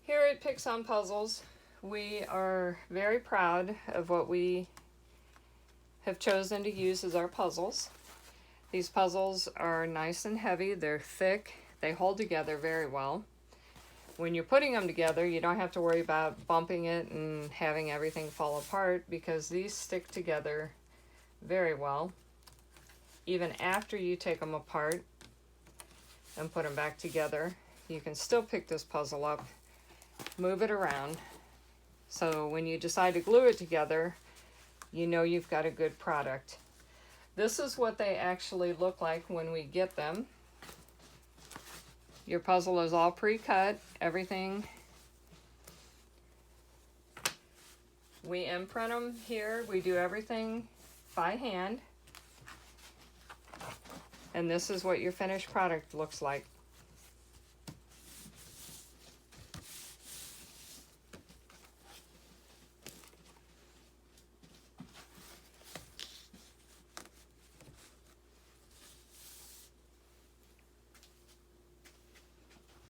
Here at Picks on Puzzles, we are very proud of what we have chosen to use as our puzzles. These puzzles are nice and heavy, they're thick, they hold together very well. When you're putting them together, you don't have to worry about bumping it and having everything fall apart because these stick together very well. Even after you take them apart and put them back together, you can still pick this puzzle up, move it around. So when you decide to glue it together, you know you've got a good product. This is what they actually look like when we get them. Your puzzle is all pre-cut, everything. We imprint them here. We do everything by hand. And this is what your finished product looks like.